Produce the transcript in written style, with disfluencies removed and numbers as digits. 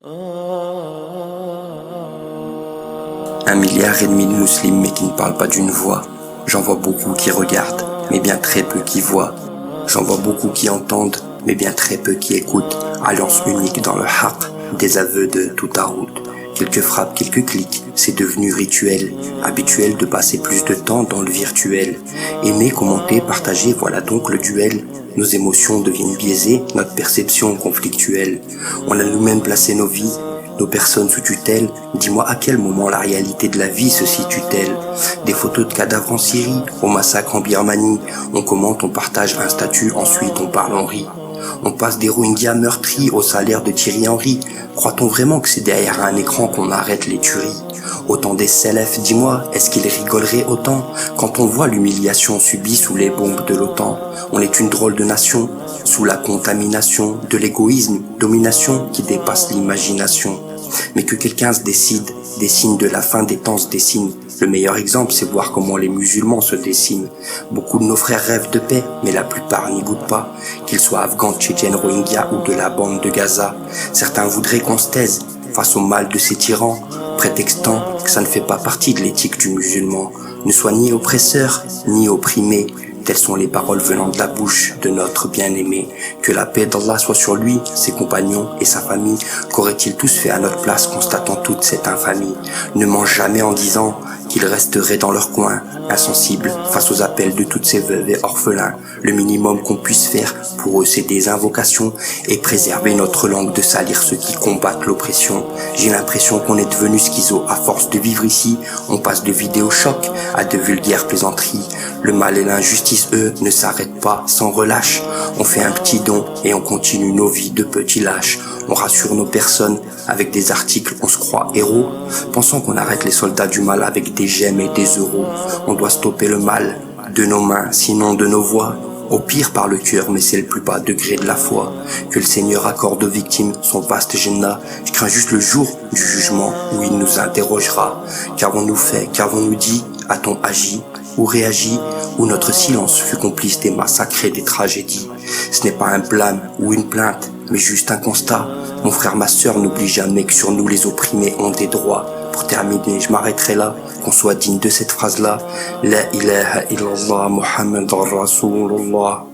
1,5 milliard de musulmans mais qui ne parlent pas d'une voix. J'en vois beaucoup qui regardent, mais bien très peu qui voient. J'en vois beaucoup qui entendent, mais bien très peu qui écoutent. Alliance unique dans le haqq, des aveux de toute à route. Quelques frappes, quelques clics, c'est devenu rituel. Habituel de passer plus de temps dans le virtuel. Aimer, commenter, partager, voilà donc le duel. Nos émotions deviennent biaisées, notre perception conflictuelle. On a nous-mêmes placé nos vies, nos personnes sous tutelle. Dis-moi à quel moment la réalité de la vie se situe-t-elle? Des photos de cadavres en Syrie, au massacre en Birmanie. On commente, on partage un statut, ensuite on parle, on rit. On passe des Rohingyas meurtris au salaire de Thierry Henry. Croit-on vraiment que c'est derrière un écran qu'on arrête les tueries? Autant des CLF, dis-moi, est-ce qu'ils rigoleraient autant quand on voit l'humiliation subie sous les bombes de l'OTAN? On est une drôle de nation, sous la contamination de l'égoïsme, domination qui dépasse l'imagination. Mais que quelqu'un se décide, des signes de la fin des temps se dessinent. Le meilleur exemple, c'est voir comment les musulmans se dessinent. Beaucoup de nos frères rêvent de paix, mais la plupart n'y goûtent pas. Qu'ils soient afghans, tchétchènes, rohingyas ou de la bande de Gaza. Certains voudraient qu'on se taise face au mal de ces tyrans, prétextant que ça ne fait pas partie de l'éthique du musulman. Ne sois ni oppresseur, ni opprimé. Telles sont les paroles venant de la bouche de notre bien-aimé. Que la paix d'Allah soit sur lui, ses compagnons et sa famille. Qu'auraient-ils tous fait à notre place constatant toute cette infamie? Ne mange jamais en disant qu'ils resteraient dans leur coin, insensibles face aux appels de toutes ces veuves et orphelins. Le minimum qu'on puisse faire pour eux, c'est des invocations et préserver notre langue de salir ceux qui combattent l'oppression. J'ai l'impression qu'on est devenu schizo à force de vivre ici. On passe de vidéochocs à de vulgaires plaisanteries. Le mal et l'injustice, eux, ne s'arrêtent pas sans relâche. On fait un petit don et on continue nos vies de petits lâches. On rassure nos personnes avec des articles, on se croit héros, pensant qu'on arrête les soldats du mal avec des gemmes et des euros. On doit stopper le mal de nos mains, sinon de nos voix. Au pire par le cœur, mais c'est le plus bas degré de la foi. Que le Seigneur accorde aux victimes son vaste Jannah. Je crains juste le jour du jugement où il nous interrogera. Qu'avons-nous fait, qu'avons-nous dit, a-t-on agi ou réagi, où notre silence fut complice des massacres et des tragédies? Ce n'est pas un blâme ou une plainte, mais juste un constat. Mon frère, ma sœur, n'oublie jamais que sur nous les opprimés ont des droits. Pour terminer, je m'arrêterai là, qu'on soit digne de cette phrase-là. La ilaha illallah Muhammad Rasulullah.